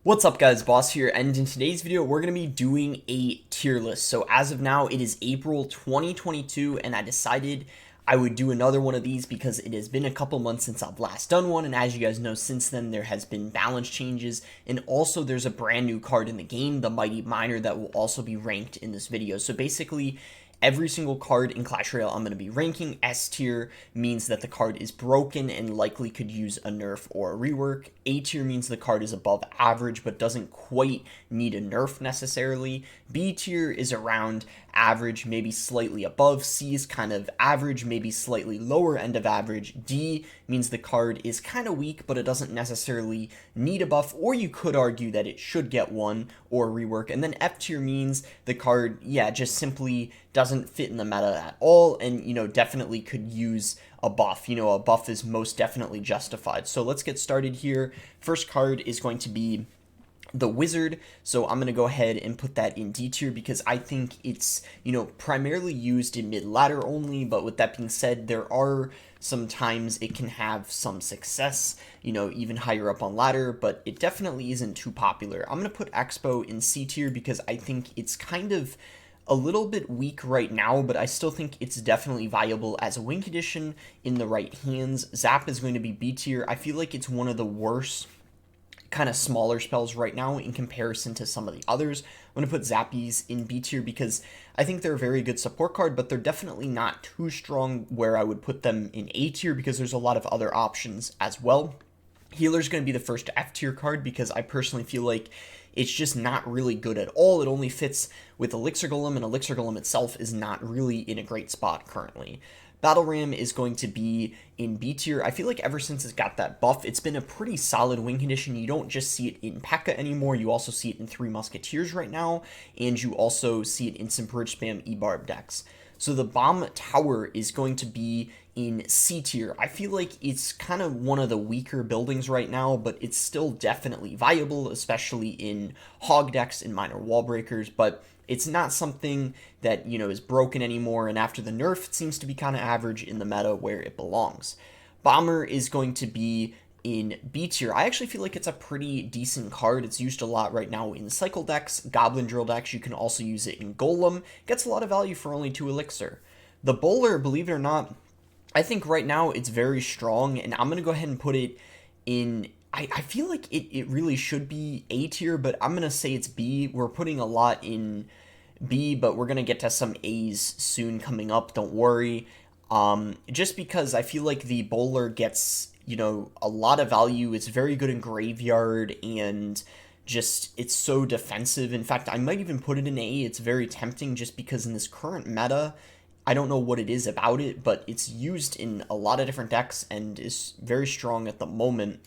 What's up guys, Boss here, and in today's video we're going to be doing a tier list. So as of now it is April 2022 and I decided I would do another one of these because it has been a couple months since I've last done one, and as you guys know, since then there has been balance changes, and also there's a brand new card in the game, the Mighty Miner, that will also be ranked in this video. So basically every single card in Clash Royale I'm going to be ranking. S tier means that the card is broken and likely could use a nerf or a rework. A tier means the card is above average but doesn't quite need a nerf necessarily. B tier is around average, maybe slightly above. C is kind of average, maybe slightly lower end of average. D means the card is kind of weak, but it doesn't necessarily need a buff, or you could argue that it should get one or rework. And then F tier means the card, just simply doesn't fit in the meta at all, and, definitely could use a buff. A buff is most definitely justified. So let's get started here. First card is going to be the Wizard, so I'm going to go ahead and put that in D tier because I think it's, primarily used in mid-ladder only, but with that being said, there are some times it can have some success, even higher up on ladder, but it definitely isn't too popular. I'm going to put Expo in C tier because I think it's kind of a little bit weak right now, but I still think it's definitely viable as a win condition in the right hands. Zap is going to be B tier. I feel like it's one of the worst kind of smaller spells right now in comparison to some of the others. I'm going to put Zappies in B tier because I think they're a very good support card, but they're definitely not too strong where I would put them in A tier because there's a lot of other options as well. Healer's going to be the first F tier card because I personally feel like it's just not really good at all. It only fits with Elixir Golem, and Elixir Golem itself is not really in a great spot currently. Battle Ram is going to be in B tier. I feel like ever since it's got that buff, it's been a pretty solid win condition. You don't just see it in P.E.K.K.A. anymore, you also see it in 3 Musketeers right now, and you also see it in some Bridge Spam E-Barb decks. So the Bomb Tower is going to be in C tier. I feel like it's kind of one of the weaker buildings right now, but it's still definitely viable, especially in Hog decks and minor wall breakers, but it's not something that, is broken anymore, and after the nerf, it seems to be kind of average in the meta where it belongs. Bomber is going to be in B tier. I actually feel like it's a pretty decent card. It's used a lot right now in cycle decks, Goblin Drill decks. You can also use it in Golem. Gets a lot of value for only 2 elixir. The Bowler, believe it or not, I think right now it's very strong, and I'm going to go ahead and put it in. I feel like it really should be A tier, but I'm going to say it's B. We're putting a lot in B, but we're going to get to some A's soon coming up, don't worry. Just because I feel like the Bowler gets, a lot of value. It's very good in Graveyard, and just, it's so defensive. In fact, I might even put it in A. It's very tempting just because in this current meta, I don't know what it is about it, but it's used in a lot of different decks and is very strong at the moment.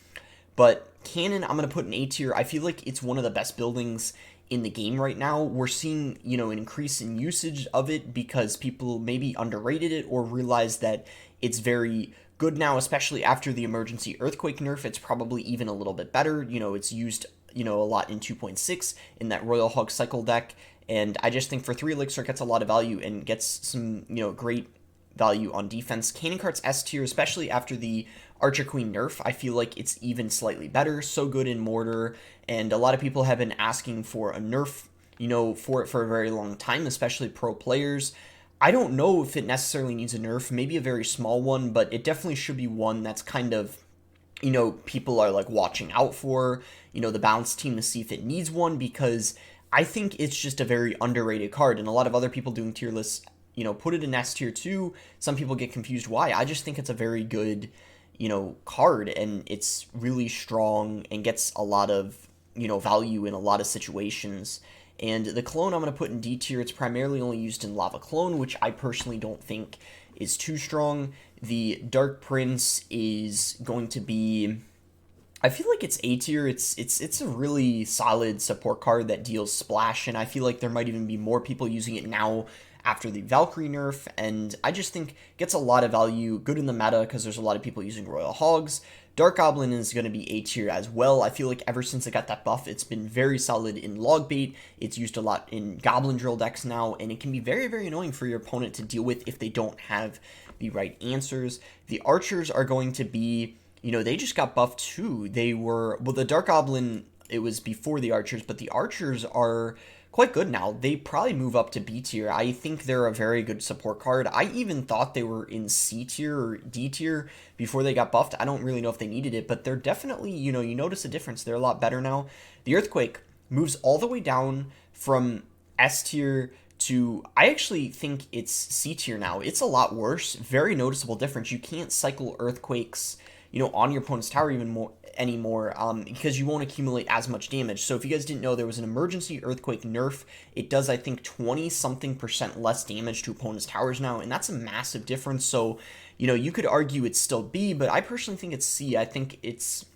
But Cannon, I'm going to put in A tier. I feel like it's one of the best buildings in the game right now. We're seeing, an increase in usage of it because people maybe underrated it or realized that it's very good now, especially after the emergency earthquake nerf. It's probably even a little bit better. It's used, a lot in 2.6 in that Royal Hog cycle deck. And I just think for 3 elixir it gets a lot of value and gets some, great value on defense. Cannon Cart's S tier, especially after the Archerqueen nerf. I feel like it's even slightly better. So good in Mortar, and a lot of people have been asking for a nerf, for it for a very long time, especially pro players. I don't know if it necessarily needs a nerf, maybe a very small one, but it definitely should be one that's kind of, people are like watching out for, the balance team to see if it needs one, because I think it's just a very underrated card, and a lot of other people doing tier lists, put it in S tier too. Some people get confused why. I just think it's a very good, card, and it's really strong and gets a lot of, value in a lot of situations. And the Clone I'm going to put in D tier. It's primarily only used in Lava Clone, which I personally don't think is too strong. The Dark Prince is going to be, I feel like it's A tier. It's a really solid support card that deals splash, and I feel like there might even be more people using it now after the Valkyrie nerf, and I just think gets a lot of value, good in the meta because there's a lot of people using Royal Hogs. Dark Goblin is going to be A tier as well. I feel like ever since it got that buff, it's been very solid in log bait. It's used a lot in Goblin Drill decks now, and it can be very, very annoying for your opponent to deal with if they don't have the right answers. The Archers are going to be, they just got buffed too. They were, well, the Dark Goblin it was before the Archers, but the Archers are quite good now. They probably move up to B tier. I think they're a very good support card. I even thought they were in C tier or D tier before they got buffed. I don't really know if they needed it, but they're definitely, you know, you notice a difference. They're a lot better now. The Earthquake moves all the way down from S tier to, I actually think it's C tier now. It's a lot worse. Very noticeable difference. You can't cycle Earthquakes, you know, on your opponent's tower anymore because you won't accumulate as much damage. So if you guys didn't know, there was an emergency Earthquake nerf. It does, I think, 20-something% less damage to opponents' towers now, and that's a massive difference. So, you know, you could argue it's still B, but I personally think it's C. I think it's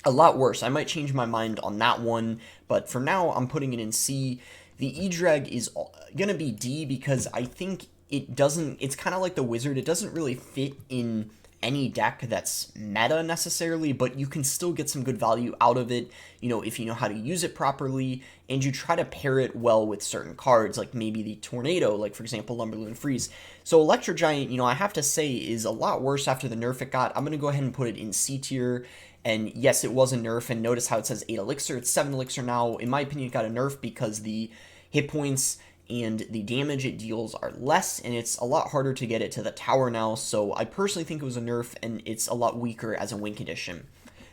a lot worse. I might change my mind on that one, but for now, I'm putting it in C. The E-Drag is going to be D because I think it's kind of like the Wizard. It doesn't really fit in any deck that's meta necessarily, but you can still get some good value out of it, you know, if you know how to use it properly, and you try to pair it well with certain cards, like maybe the Tornado, like for example, Lumberloon Freeze. So Electro Giant, you know, I have to say is a lot worse after the nerf it got. I'm going to go ahead and put it in C tier, and yes, it was a nerf, and notice how it says 8 Elixir, it's 7 Elixir now. In my opinion, it got a nerf because the hit points and the damage it deals are less, and it's a lot harder to get it to the tower now, so I personally think it was a nerf, and it's a lot weaker as a win condition.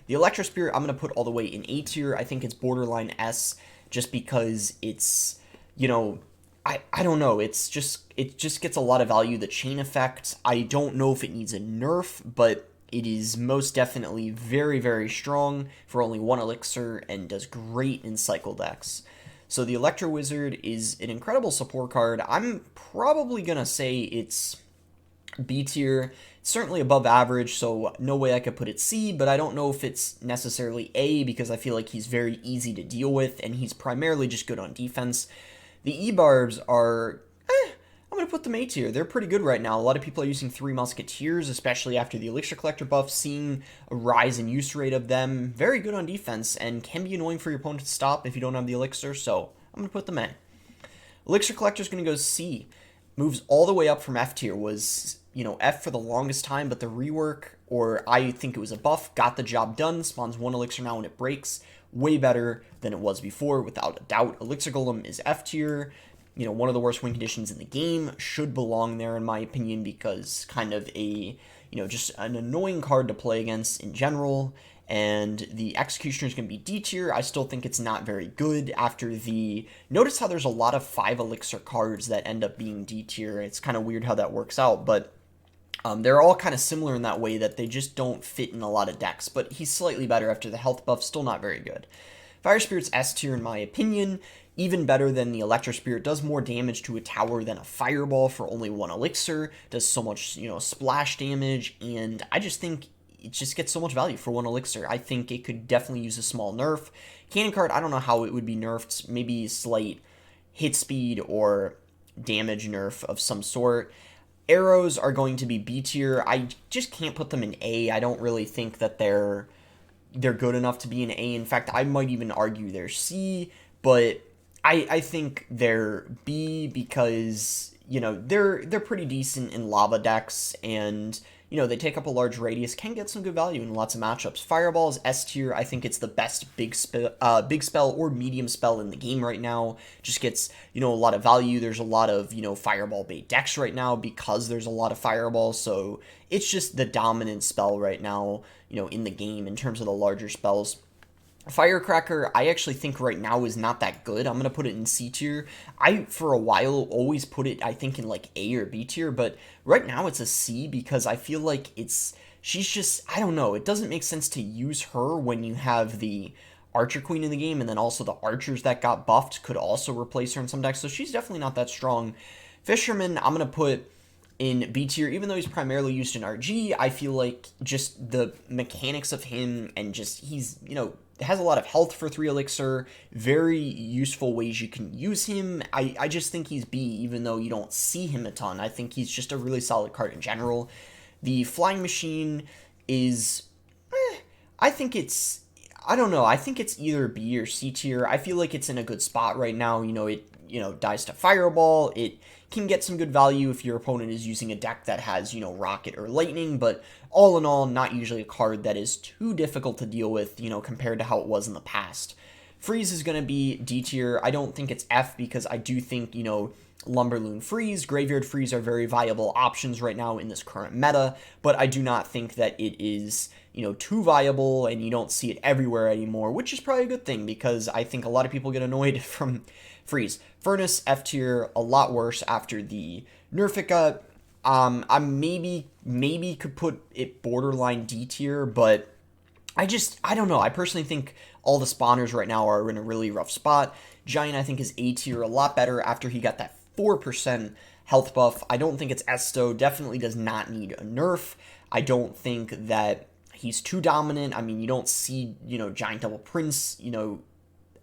The Electro Spirit, I'm going to put all the way in A tier. I think it's borderline S, just because it's, you know, I don't know, it just gets a lot of value. The chain effect, I don't know if it needs a nerf, but it is most definitely very, very strong for only 1 Elixir, and does great in cycle decks. So the Electro Wizard is an incredible support card. I'm probably going to say it's B tier. It's certainly above average, so no way I could put it C, but I don't know if it's necessarily A because I feel like he's very easy to deal with, and he's primarily just good on defense. The E-Barbs are, I'm going to put them A tier. They're pretty good right now. A lot of people are using 3 Musketeers, especially after the Elixir Collector buff, seeing a rise in use rate of them. Very good on defense, and can be annoying for your opponent to stop if you don't have the Elixir, so I'm going to put them in. Elixir Collector is going to go C. Moves all the way up from F tier. Was, you know, F for the longest time, but the rework, or I think it was a buff, got the job done. Spawns 1 Elixir now when it breaks. Way better than it was before, without a doubt. Elixir Golem is F tier. You know, one of the worst win conditions in the game, should belong there in my opinion, because kind of a, you know, just an annoying card to play against in general. And the Executioner is going to be D tier. I still think it's not very good after the, notice how there's a lot of 5 Elixir cards that end up being D tier. It's kind of weird how that works out, but they're all kind of similar in that way that they just don't fit in a lot of decks, but he's slightly better after the health buff, still not very good. Fire Spirit's S tier in my opinion, even better than the Electro Spirit, does more damage to a tower than a Fireball for only 1 Elixir, does so much, you know, splash damage, and I just think it just gets so much value for 1 Elixir. I think it could definitely use a small nerf. Cannon card, I don't know how it would be nerfed, maybe slight hit speed or damage nerf of some sort. Arrows are going to be B tier. I just can't put them in A. I don't really think that they're good enough to be an A. In fact, I might even argue they're C, but I think they're B because, you know, they're pretty decent in lava decks, and, you know, they take up a large radius, can get some good value in lots of matchups. Fireball is S tier. I think it's the best big spell or medium spell in the game right now. Just gets, you know, a lot of value. There's a lot of, you know, Fireball bait decks right now because there's a lot of Fireball, so it's just the dominant spell right now, you know, in the game in terms of the larger spells. Firecracker, I actually think right now is not that good. I'm going to put it in C tier. I, for a while, always put it, I think, in like A or B tier, but right now it's a C because I feel like she's just, I don't know, it doesn't make sense to use her when you have the Archerqueen in the game, and then also the archers that got buffed could also replace her in some decks, so she's definitely not that strong. Fisherman, I'm going to put in B tier, even though he's primarily used in RG. I feel like just the mechanics of him, and just he's, you know, has a lot of health for 3 Elixir, very useful ways you can use him. I just think he's B, even though you don't see him a ton. I think he's just a really solid card in general. The Flying Machine is, I think it's, I don't know, I think it's either B or C tier. I feel like it's in a good spot right now. You know, it, you know, dies to Fireball. It can get some good value if your opponent is using a deck that has, you know, Rocket or Lightning, but all in all, not usually a card that is too difficult to deal with, compared to how it was in the past. Freeze is going to be D tier. I don't think it's F because I do think, Lumberloon Freeze, Graveyard Freeze are very viable options right now in this current meta, but I do not think that it is, too viable and you don't see it everywhere anymore, which is probably a good thing because I think a lot of people get annoyed from Freeze. Furnace, F tier, a lot worse after the nerf it got. I maybe could put it borderline D tier, but I don't know. I personally think all the spawners right now are in a really rough spot. Giant, I think, is A tier, a lot better after he got that 4% health buff. I don't think it's Esto, definitely does not need a nerf. I don't think that he's too dominant. I mean, you don't see, Giant Double Prince,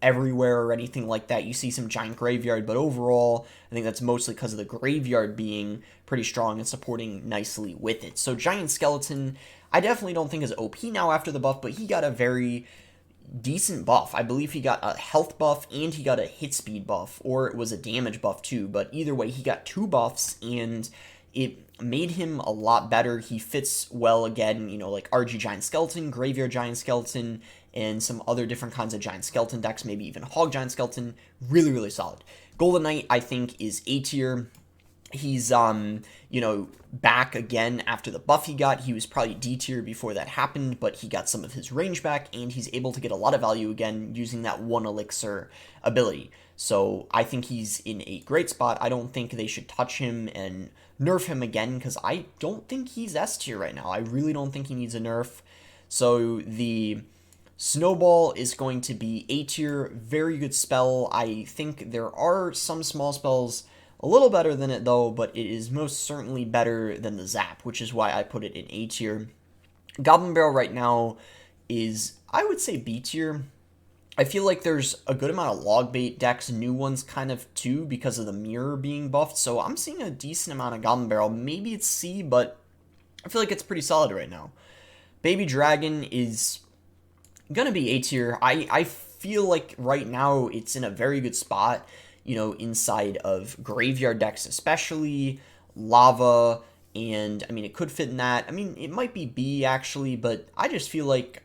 everywhere or anything like that. You see some Giant Graveyard, but overall, I think that's mostly because of the Graveyard being pretty strong and supporting nicely with it. So Giant Skeleton, I definitely don't think is OP now after the buff, but he got a very decent buff. I believe he got a health buff and he got a hit speed buff, or it was a damage buff too, but either way, he got 2 buffs and it made him a lot better. He fits well again, like RG Giant Skeleton, Graveyard Giant Skeleton, and some other different kinds of Giant Skeleton decks, maybe even Hog Giant Skeleton. Really, really solid. Golden Knight, I think, is A tier. He's, back again after the buff he got. He was probably D tier before that happened, but he got some of his range back, and he's able to get a lot of value again using that 1 elixir ability. So I think he's in a great spot. I don't think they should touch him and nerf him again, because I don't think he's S tier right now. I really don't think he needs a nerf. So the Snowball is going to be A tier, very good spell. I think there are some small spells a little better than it though, but it is most certainly better than the Zap, which is why I put it in A tier. Goblin Barrel right now is, I would say, B tier. I feel like there's a good amount of log bait decks, new ones kind of too, because of the mirror being buffed, so I'm seeing a decent amount of Goblin Barrel. Maybe it's C, but I feel like it's pretty solid right now. Baby Dragon is gonna be A tier. I feel like right now it's in a very good spot, inside of graveyard decks especially, lava, and, I mean, it could fit in that. I mean, it might be B, actually, but I just feel like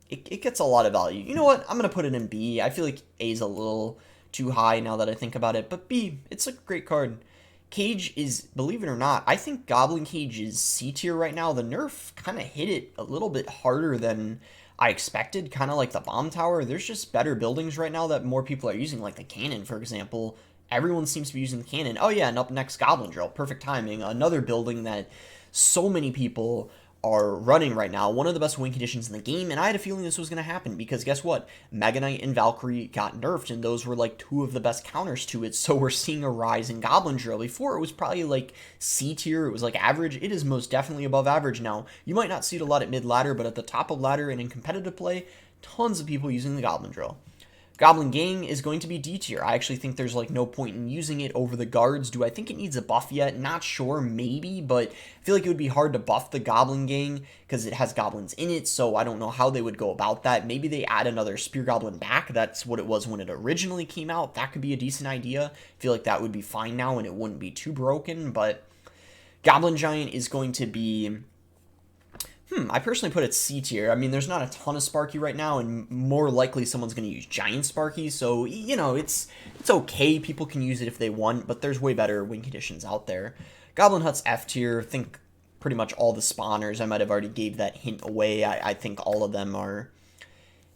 it gets a lot of value. You know what? I'm going to put it in B. I feel like A is a little too high now that I think about it, but B, it's a great card. Cage is, believe it or not, I think Goblin Cage is C tier right now. The nerf kind of hit it a little bit harder than I expected, kind of like the Bomb Tower. There's just better buildings right now that more people are using, like the Cannon, for example. Everyone seems to be using the Cannon. Oh yeah, and up next, Goblin Drill. Perfect timing. Another building that so many people are running right now. One of the best win conditions in the game, and I had a feeling this was going to happen, because guess what? Mega Knight and Valkyrie got nerfed, and those were like 2 of the best counters to it, so we're seeing a rise in Goblin Drill. Before, it was probably like C tier, it was like average. It is most definitely above average now. You might not see it a lot at mid-ladder, but at the top of ladder and in competitive play, tons of people using the Goblin Drill. Goblin Gang is going to be D tier. I actually think there's like no point in using it over the guards. Do I think it needs a buff yet? Not sure, maybe, but I feel like it would be hard to buff the Goblin Gang because it has goblins in it, so I don't know how they would go about that. Maybe they add another Spear Goblin back. That's what it was when it originally came out. That could be a decent idea. I feel like that would be fine now and it wouldn't be too broken, but Goblin Giant is going to be... I personally put it C tier. I mean, there's not a ton of Sparky right now, and more likely someone's going to use Giant Sparky, so, it's okay. People can use it if they want, but there's way better win conditions out there. Goblin Hut's F tier. I think pretty much all the spawners, I might have already gave that hint away. I think all of them are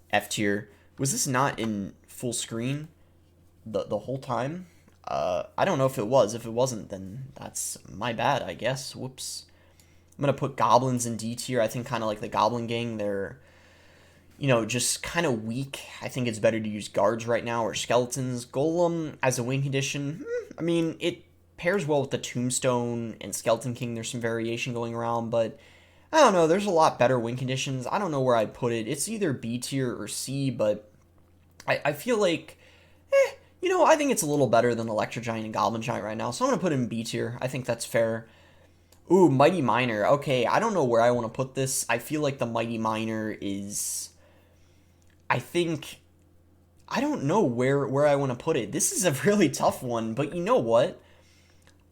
F tier. Was this not in full screen the whole time? I don't know if it was. If it wasn't, then that's my bad, I guess. Whoops. I'm going to put Goblins in D tier. I think kind of like the Goblin Gang, they're, just kind of weak. I think it's better to use guards right now or skeletons. Golem as a win condition, I mean, it pairs well with the Tombstone and Skeleton King. There's some variation going around, but I don't know. There's a lot better win conditions. I don't know where I'd put it. It's either B tier or C, but I feel like, I think it's a little better than Electro Giant and Goblin Giant right now, so I'm going to put it in B tier. I think that's fair. Ooh, Mighty Miner. Okay, I don't know where I want to put this. I feel like the Mighty Miner is... I don't know where I want to put it. This is a really tough one, but you know what?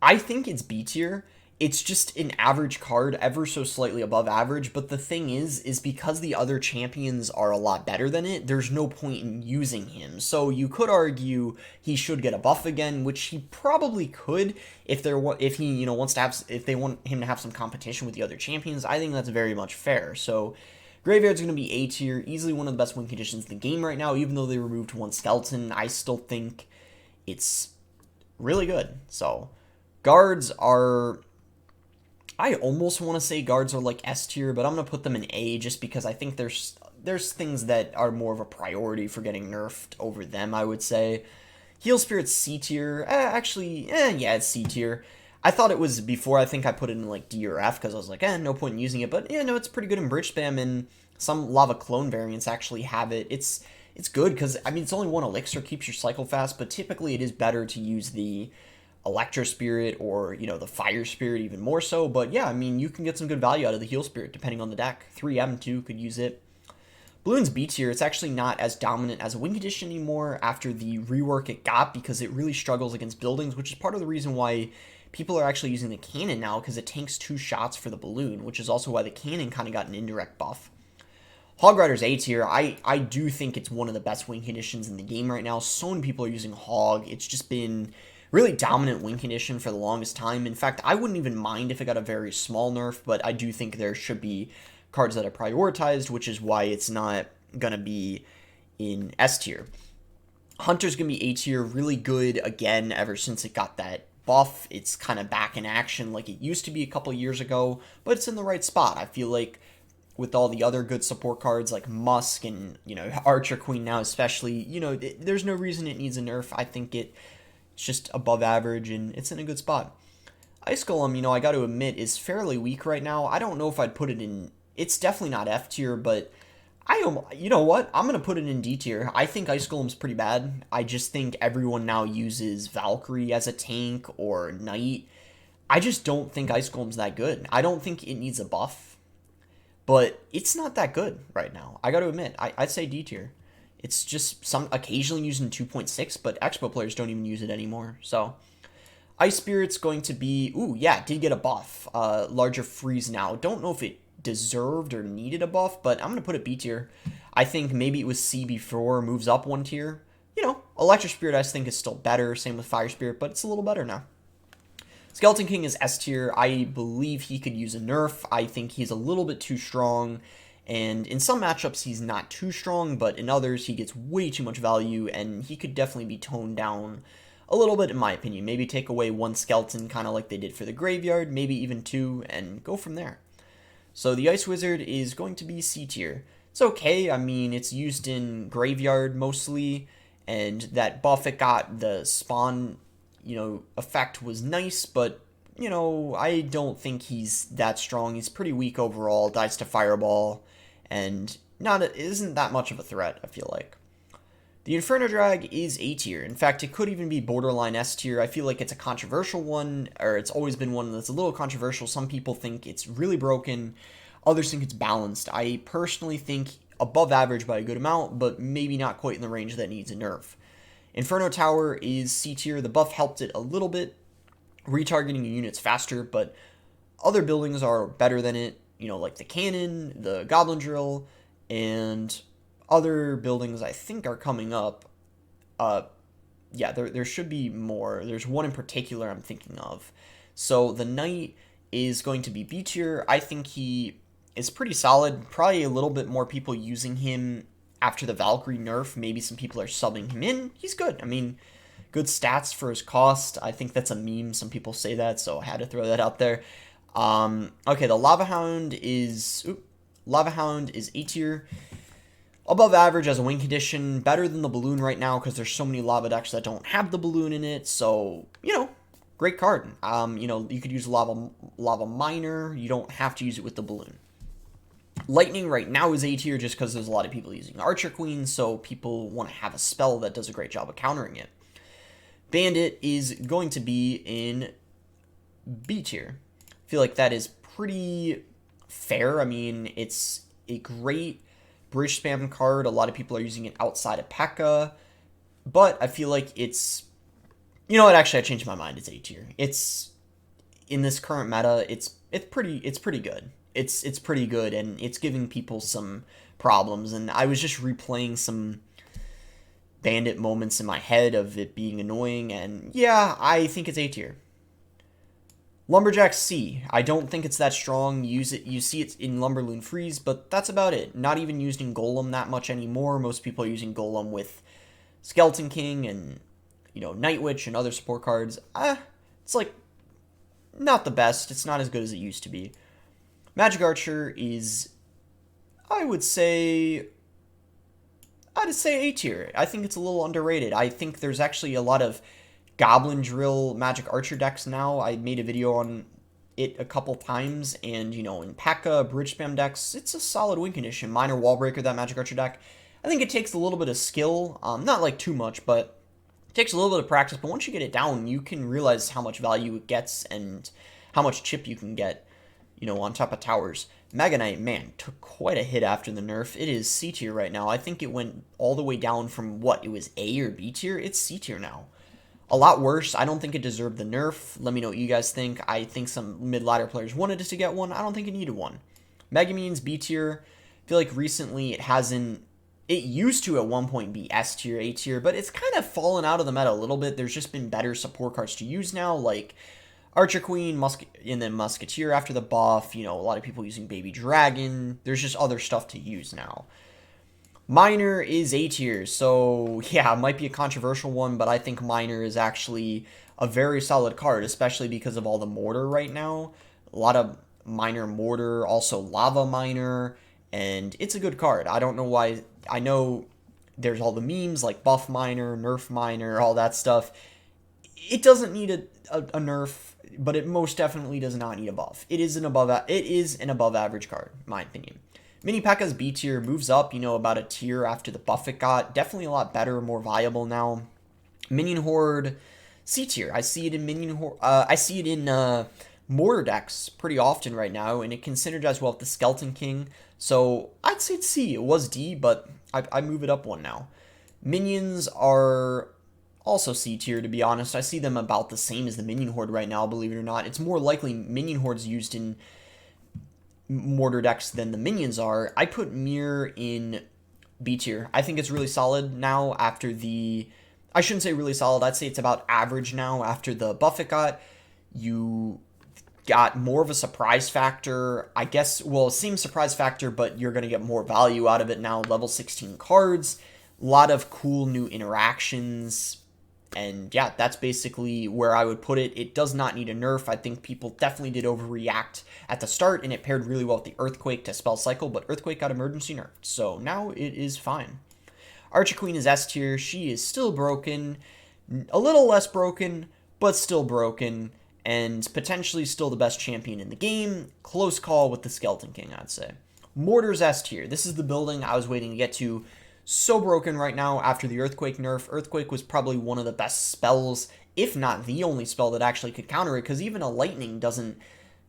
I think it's B tier. It's just an average card, ever so slightly above average, but the thing is because the other champions are a lot better than it, there's no point in using him. So you could argue he should get a buff again, which he probably could if he, you know, wants to have, if they want him to have some competition with the other champions. I think that's very much fair. So Graveyard's going to be A tier, easily one of the best win conditions in the game right now. Even though they removed one skeleton, I still think it's really good. So guards are, I almost want to say guards are like S tier, but I'm going to put them in A just because I think there's things that are more of a priority for getting nerfed over them, I would say. Heal Spirit's C tier. Yeah, it's C tier. I thought it was before. I think I put it in like D or F because I was like, no point in using it. But yeah, no, it's pretty good in bridge spam, and some lava clone variants actually have it. It's good because, I mean, it's only one elixir, keeps your cycle fast, but typically it is better to use the Electro Spirit or, you know, the Fire Spirit even more so. But yeah, I mean, you can get some good value out of the Heal Spirit depending on the deck. 3M2 could use it. Balloon's B tier. It's actually not as dominant as a win condition anymore after the rework it got because it really struggles against buildings, which is part of the reason why people are actually using the cannon now, because it tanks 2 shots for the balloon, which is also why the cannon kind of got an indirect buff. Hog Rider's A tier. I do think it's one of the best win conditions in the game right now. So many people are using Hog. It's just been really dominant win condition for the longest time. In fact, I wouldn't even mind if it got a very small nerf, but I do think there should be cards that are prioritized, which is why it's not going to be in S tier. Hunter's going to be A tier, really good again ever since it got that buff. It's kind of back in action like it used to be a couple years ago, but it's in the right spot. I feel like with all the other good support cards like Musk and, you know, Archerqueen now especially, you know, there's no reason it needs a nerf. I think it's just above average and it's in a good spot. Ice Golem, you know, I got to admit, is fairly weak right now. I don't know if I'd put it in, it's definitely not F tier, but you know what? I'm going to put it in D tier. I think Ice Golem's pretty bad. I just think everyone now uses Valkyrie as a tank or Knight. I just don't think Ice Golem's that good. I don't think it needs a buff, but it's not that good right now. I got to admit, I'd say D tier. It's just occasionally used in 2.6, but Expo players don't even use it anymore. So Ice Spirit's going to be, ooh, yeah, it did get a buff. Larger freeze now. Don't know if it deserved or needed a buff, but I'm going to put it B tier. I think maybe it was C before, moves up 1 tier. You know, Electro Spirit I think is still better, same with Fire Spirit, but it's a little better now. Skeleton King is S tier. I believe he could use a nerf. I think he's a little bit too strong, and in some matchups he's not too strong, but in others he gets way too much value, and he could definitely be toned down a little bit in my opinion. Maybe take away 1 skeleton, kind of like they did for the Graveyard, maybe even 2, and go from there. So the Ice Wizard is going to be C tier. It's okay. I mean, it's used in Graveyard mostly, and that buff it got, the spawn, you know, effect was nice, but, you know, I don't think he's that strong. He's pretty weak overall, dies to Fireball, and isn't that much of a threat, I feel like. The Inferno Drag is A tier. In fact, it could even be borderline S tier. I feel like it's a controversial one, or it's always been one that's a little controversial. Some people think it's really broken. Others think it's balanced. I personally think above average by a good amount, but maybe not quite in the range that needs a nerf. Inferno Tower is C tier. The buff helped it a little bit, retargeting units faster, but other buildings are better than it, you know, like the cannon, the Goblin Drill, and other buildings I think are coming up. Yeah, there should be more. There's one in particular I'm thinking of. So the Knight is going to be B tier. I think he is pretty solid. Probably a little bit more people using him after the Valkyrie nerf. Maybe some people are subbing him in. He's good. I mean, good stats for his cost. I think that's a meme. Some people say that, so I had to throw that out there. Okay, the Lava Hound is A tier. Above average as a win condition, better than the balloon right now because there's so many lava decks that don't have the balloon in it. So, you know, great card. You know, you could use lava miner. You don't have to use it with the balloon. Lightning right now is A tier just because there's a lot of people using Archerqueen, so people want to have a spell that does a great job of countering it. Bandit is going to be in B tier. I feel like that is pretty fair. I mean, it's a great bridge spam card. A lot of people are using it outside of P.E.K.K.A. But I feel like it's... You know what? Actually, I changed my mind. It's A tier. in this current meta, it's pretty good. It's pretty good, and it's giving people some problems. And I was just replaying some Bandit moments in my head of it being annoying, and yeah, I think it's A tier. Lumberjack C. I don't think it's that strong. You see it in Lumberloon Freeze, but that's about it. Not even used in Golem that much anymore. Most people are using Golem with Skeleton King and, Night Witch and other support cards. It's like not the best. It's not as good as it used to be. Magic Archer is, I'd say A tier. I think it's a little underrated. I think there's actually a lot of Goblin Drill Magic Archer decks now. I made a video on it a couple times, and, in P.E.K.K.A, Bridge Spam decks, it's a solid win condition. Minor Wall Breaker, that Magic Archer deck. I think it takes a little bit of skill, not like too much, but it takes a little bit of practice, but once you get it down, you can realize how much value it gets and how much chip you can get, on top of towers. Mega Knight, man, took quite a hit after the nerf. It is C tier right now. I think it went all the way down from it was A or B tier? It's C tier now. A lot worse. I don't think it deserved the nerf. Let me know what you guys think. I think some mid-ladder players wanted it to get one. I don't think it needed one. Mega Minions, B tier. I feel like recently it hasn't... It used to at one point be S tier, A tier, but it's kind of fallen out of the meta a little bit. There's just been better support cards to use now, like Archerqueen, and then Musketeer after the buff. A lot of people using Baby Dragon. There's just other stuff to use now. Miner is A tier, so yeah, it might be a controversial one, but I think Miner is actually a very solid card, especially because of all the Mortar right now. A lot of Miner Mortar, also Lava Miner, and it's a good card. I don't know why. I know there's all the memes like Buff Miner, Nerf Miner, all that stuff. It doesn't need a nerf, but it most definitely does not need a buff. It is an above average card, in my opinion. Mini P.E.K.K.A's B tier moves up, about a tier after the buff it got. Definitely a lot better, more viable now. Minion Horde, C tier. I see it in Minion Horde. I see it in Mortar decks pretty often right now, and it considered as well with the Skeleton King. So I'd say it's C. It was D, but I move it up one now. Minions are also C tier, to be honest. I see them about the same as the Minion Horde right now, believe it or not. It's more likely Minion Horde's used in Mortar decks than the minions are. I put Mirror in B tier. I think it's really solid now after the... I shouldn't say really solid. I'd say it's about average now after the buff it got. You got more of a surprise factor. I guess, well, same surprise factor, but you're going to get more value out of it now. Level 16 cards. A lot of cool new interactions. And yeah, that's basically where I would put it. It does not need a nerf. I think people definitely did overreact at the start, and it paired really well with the Earthquake to spell cycle, but Earthquake got emergency nerfed, so now it is fine. Archerqueen is S tier. She is still broken. A little less broken, but still broken, and potentially still the best champion in the game. Close call with the Skeleton King, I'd say. Mortar's S tier. This is the building I was waiting to get to. So broken right now after the Earthquake nerf. Earthquake was probably one of the best spells, if not the only spell that actually could counter it, because even a Lightning doesn't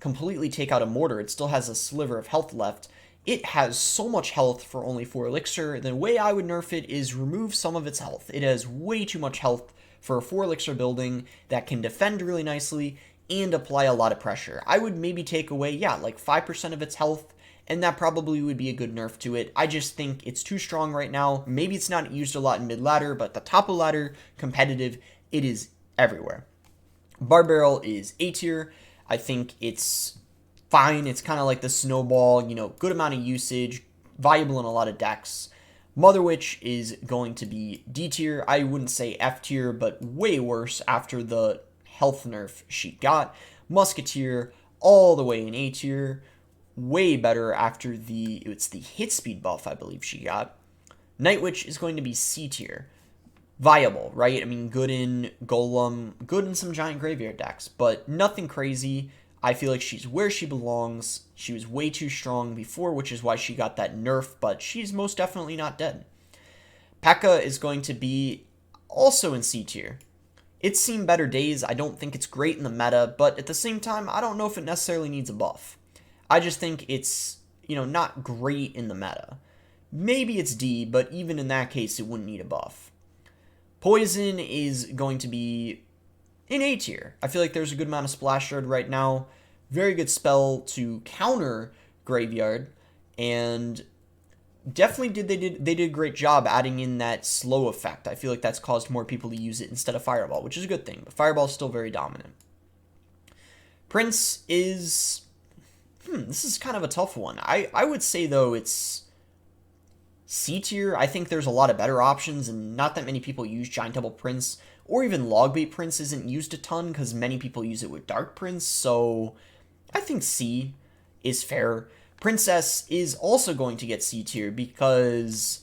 completely take out a Mortar. It still has a sliver of health left. It has so much health for only 4 Elixir. The way I would nerf it is remove some of its health. It has way too much health for a 4 Elixir building that can defend really nicely and apply a lot of pressure. I would maybe take away, yeah, like 5% of its health, and that probably would be a good nerf to it. I just think it's too strong right now. Maybe it's not used a lot in mid-ladder, but the top of ladder, competitive, it is everywhere. Barbarrel is A tier. I think it's fine. It's kind of like the Snowball, good amount of usage, viable in a lot of decks. Mother Witch is going to be D tier. I wouldn't say F tier, but way worse after the health nerf she got. Musketeer, all the way in A tier. Way better after it's the hit speed buff I believe she got. Night Witch is going to be C tier. Viable, right? I mean, good in Golem, good in some giant graveyard decks, but nothing crazy. I feel like she's where she belongs. She was way too strong before, which is why she got that nerf, but she's most definitely not dead. P.E.K.K.A is going to be also in C tier. It's seen better days. I don't think it's great in the meta, but at the same time, I don't know if it necessarily needs a buff. I just think it's, not great in the meta. Maybe it's D, but even in that case, it wouldn't need a buff. Poison is going to be in A tier. I feel like there's a good amount of Splash Shard right now. Very good spell to counter Graveyard, and definitely they did a great job adding in that slow effect. I feel like that's caused more people to use it instead of Fireball, which is a good thing, but Fireball is still very dominant. Prince is... this is kind of a tough one. I would say, though, it's C tier. I think there's a lot of better options, and not that many people use Giant Double Prince, or even Logbait Prince isn't used a ton, because many people use it with Dark Prince, so I think C is fair. Princess is also going to get C tier, because,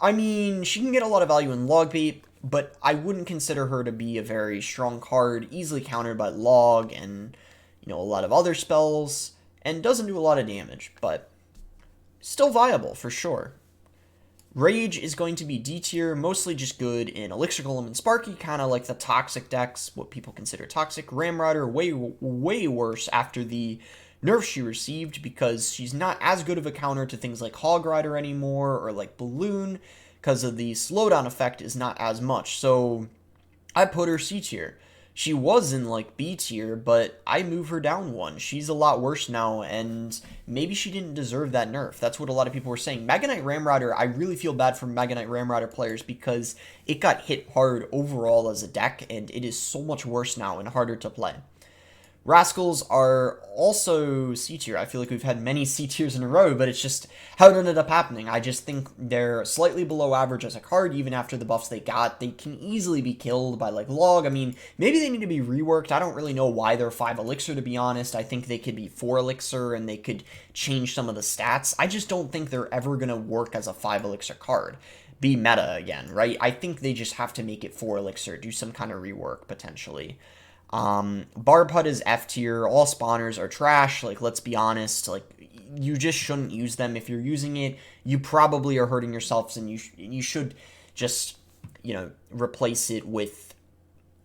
I mean, she can get a lot of value in Logbait, but I wouldn't consider her to be a very strong card, easily countered by Log and, you know, a lot of other spells, and doesn't do a lot of damage, but still viable for sure. Rage is going to be D tier, mostly just good in Elixir Golem and Sparky, kind of like the toxic decks, what people consider toxic. Ram Rider, way worse after the nerf she received, because she's not as good of a counter to things like Hog Rider anymore, or like Balloon, because of the slowdown effect is not as much. So I put her C tier. She was in, like, B tier, but I move her down one. She's a lot worse now, and maybe she didn't deserve that nerf. That's what a lot of people were saying. Mega Knight Ram Rider, I really feel bad for Mega Knight Ram Rider players, because it got hit hard overall as a deck, and it is so much worse now and harder to play. Rascals are also C tier. I feel like we've had many C tiers in a row, but it's just how it ended up happening. I just think they're slightly below average as a card, even after the buffs they got. They can easily be killed by, like, Log. I mean, maybe they need to be reworked. I don't really know why they're 5 Elixir, to be honest. I think they could be 4 Elixir, and they could change some of the stats. I just don't think they're ever going to work as a 5 Elixir card. Be meta again, right? I think they just have to make it 4 Elixir, do some kind of rework, potentially. Barb Hut is F tier. All spawners are trash. Like, let's be honest. Like, you just shouldn't use them. If you're using it, you probably are hurting yourselves, and you should just, you know, replace it with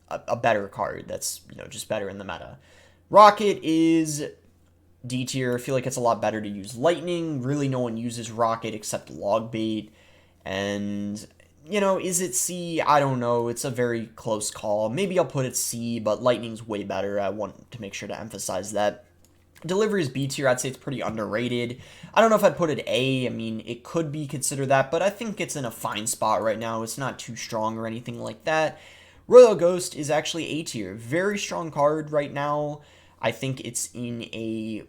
a better card that's, you know, just better in the meta. Rocket is D tier. I feel like it's a lot better to use Lightning. Really, no one uses Rocket except Logbait. And, you know, is it C? I don't know. It's a very close call. Maybe I'll put it C, but Lightning's way better. I want to make sure to emphasize that. Delivery is B tier. I'd say it's pretty underrated. I don't know if I'd put it A. I mean, it could be considered that, but I think it's in a fine spot right now. It's not too strong or anything like that. Royal Ghost is actually A tier. Very strong card right now. I think it's in a,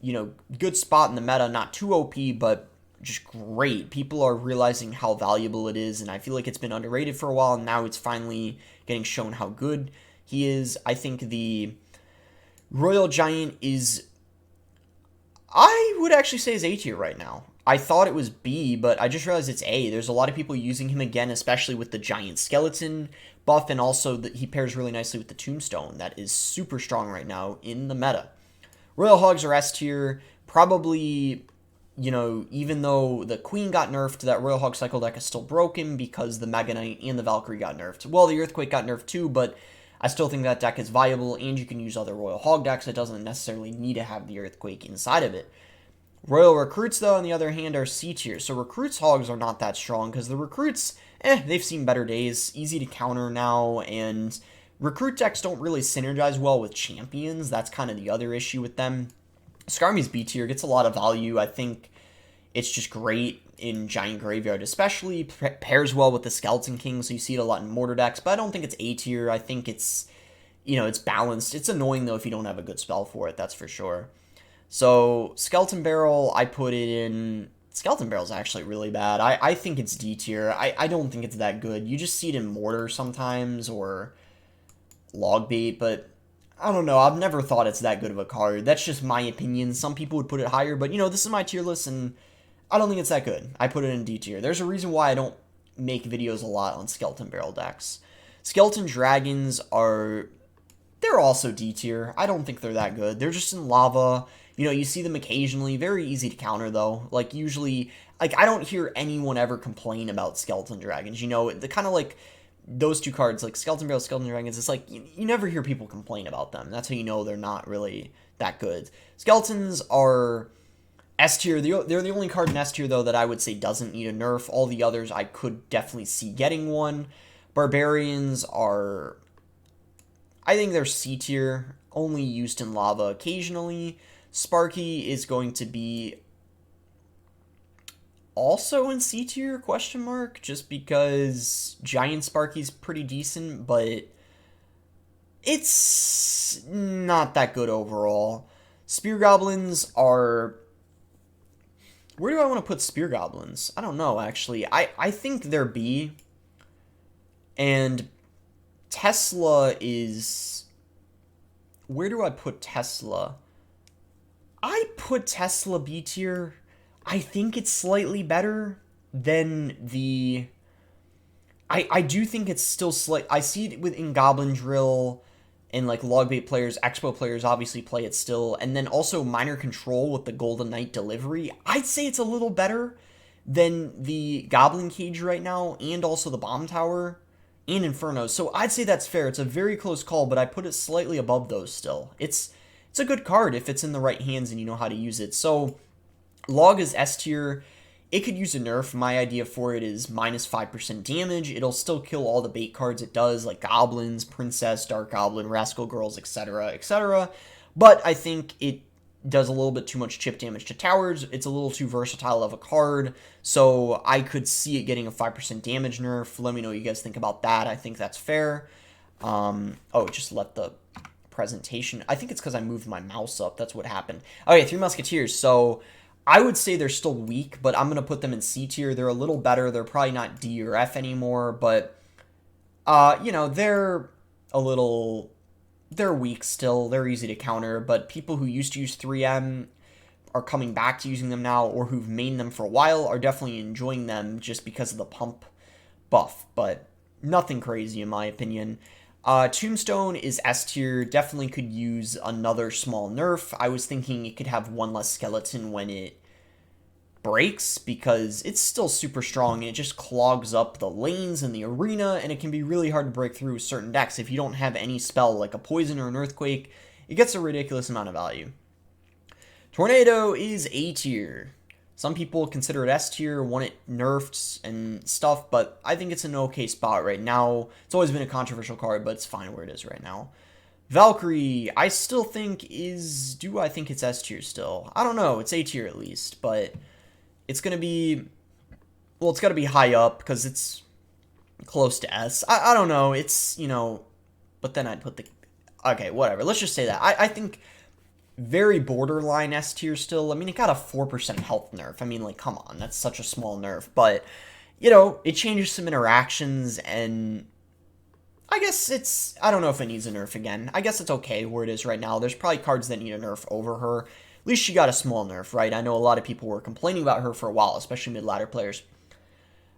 you know, good spot in the meta. Not too OP, but just great. People are realizing how valuable it is, and I feel like it's been underrated for a while, and now it's finally getting shown how good he is. I think the Royal Giant is, I would actually say, is A tier right now. I thought it was B, but I just realized it's A. There's a lot of people using him again, especially with the Giant Skeleton buff, and also that he pairs really nicely with the Tombstone. That is super strong right now in the meta. Royal Hogs are S tier. Probably, you know, even though the Queen got nerfed, that Royal Hog Cycle deck is still broken because the Mega Knight and the Valkyrie got nerfed. Well, the Earthquake got nerfed too, but I still think that deck is viable, and you can use other Royal Hog decks. It doesn't necessarily need to have the Earthquake inside of it. Royal Recruits, though, on the other hand, are C tier. So Recruits Hogs are not that strong, because the Recruits, they've seen better days. Easy to counter now, and Recruit decks don't really synergize well with Champions. That's kind of the other issue with them. Skarmy's B tier, gets a lot of value. I think it's just great in Giant Graveyard, especially pairs well with the Skeleton King, so you see it a lot in Mortar decks, but I don't think it's A tier. I think it's, you know, it's balanced. It's annoying, though, if you don't have a good spell for it, that's for sure. So, Skeleton Barrel, I put it in... Skeleton Barrel's actually really bad. I think it's D tier. I don't think it's that good. You just see it in Mortar sometimes, or Logbait, but I don't know. I've never thought it's that good of a card. That's just my opinion. Some people would put it higher, but, you know, this is my tier list, and I don't think it's that good. I put it in D tier. There's a reason why I don't make videos a lot on Skeleton Barrel decks. Skeleton Dragons are... they're also D tier. I don't think they're that good. They're just in lava. You know, you see them occasionally. Very easy to counter, though. Like, usually... like, I don't hear anyone ever complain about Skeleton Dragons. You know, the kind of, like, those two cards, like Skeleton Barrel, Skeleton Dragons, it's like, you never hear people complain about them. That's how you know they're not really that good. Skeletons are S tier. They're the only card in S tier, though, that I would say doesn't need a nerf. All the others I could definitely see getting one. Barbarians are... I think they're C tier, only used in lava occasionally. Sparky is going to be also in C tier, question mark, just because Giant Sparky's pretty decent, but it's not that good overall. Spear Goblins are... Where do I want to put Spear Goblins? I don't know, actually. I think they're B. And Tesla is... Where do I put Tesla? I put Tesla B tier. I think it's slightly better than the... I do think it's still I see it within Goblin Drill and like Logbait players, Expo players obviously play it still, and then also Minor Control with the Golden Knight delivery. I'd say it's a little better than the Goblin Cage right now, and also the Bomb Tower and Inferno. So I'd say that's fair. It's a very close call, but I put it slightly above those still. It's a good card if it's in the right hands and you know how to use it. So Log is S tier. It could use a nerf. My idea for it is minus 5% damage. It'll still kill all the bait cards it does, like Goblins, Princess, Dark Goblin, Rascal Girls, etc., etc. But I think it does a little bit too much chip damage to towers. It's a little too versatile of a card, so I could see it getting a 5% damage nerf. Let me know what you guys think about that. I think that's fair. Oh, it just left the presentation. I think it's because I moved my mouse up. That's what happened. Okay, 3 Musketeers. So I would say they're still weak, but I'm going to put them in C tier. They're a little better. They're probably not D or F anymore, but, you know, they're weak still. They're easy to counter, but people who used to use 3M are coming back to using them now, or who've mained them for a while are definitely enjoying them just because of the pump buff, but nothing crazy in my opinion. Tombstone is S tier, definitely could use another small nerf. I was thinking it could have one less skeleton when it breaks, because it's still super strong and it just clogs up the lanes in the arena, and it can be really hard to break through certain decks. If you don't have any spell like a poison or an earthquake, it gets a ridiculous amount of value. Tornado is A tier. Some people consider it S tier, want it nerfed and stuff, but I think it's an okay spot right now. It's always been a controversial card, but it's fine where it is right now. Valkyrie, I still think is... Do I think it's S tier still? I don't know. It's A tier at least, but it's going to be... Well, it's got to be high up because it's close to S. I don't know. It's, you know... But then I'd put the... Okay, whatever. Let's just say that. I think... Very borderline S tier still. I mean, it got a 4% health nerf. I mean, like, come on. That's such a small nerf. But, you know, it changes some interactions, and I guess it's... I don't know if it needs a nerf again. I guess it's okay where it is right now. There's probably cards that need a nerf over her. At least she got a small nerf, right? I know a lot of people were complaining about her for a while, especially mid-ladder players.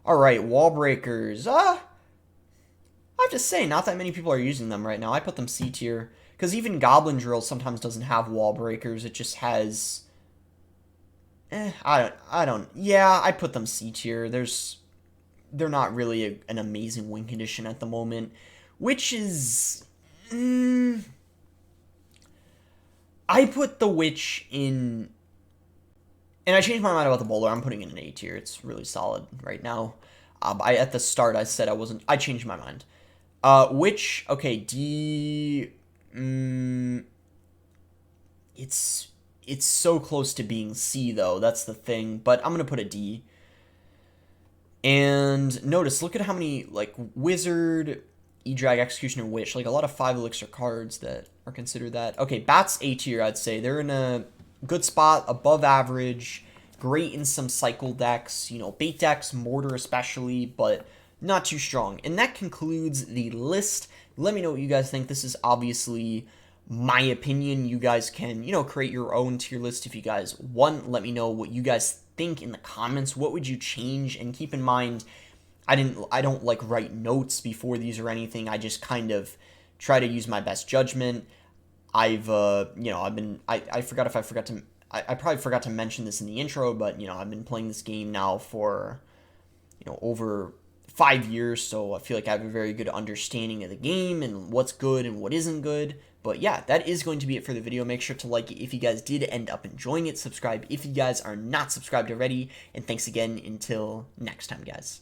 Alright, wall breakers. I have to say, not that many people are using them right now. I put them C tier. Because even Goblin Drill sometimes doesn't have wall breakers. It just has... I don't... Yeah, I put them C tier. They're not really an amazing win condition at the moment. Witch is... I put the Witch in... And I changed my mind about the Bowler. I'm putting it in an A tier. It's really solid right now. At the start, I said I wasn't... I changed my mind. Witch, okay, D... It's so close to being C, though. That's the thing. But I'm going to put a D. And notice, look at how many, like, Wizard, E-Drag, Executioner, Witch. Like, a lot of 5 Elixir cards that are considered that. Okay, Bats A tier, I'd say. They're in a good spot, above average. Great in some cycle decks. You know, bait decks, Mortar especially, but not too strong. And that concludes the list. Let me know what you guys think. This is obviously my opinion. You guys can, you know, create your own tier list if you guys want. Let me know what you guys think in the comments. What would you change? And keep in mind, I don't like write notes before these or anything. I just kind of try to use my best judgment. I probably forgot to mention this in the intro, but, you know, I've been playing this game now for, you know, over 5 years, so I feel like I have a very good understanding of the game and what's good and what isn't good. But yeah, that is going to be it for the video. Make sure to like it if you guys did end up enjoying it. Subscribe if you guys are not subscribed already. And thanks again until next time, guys.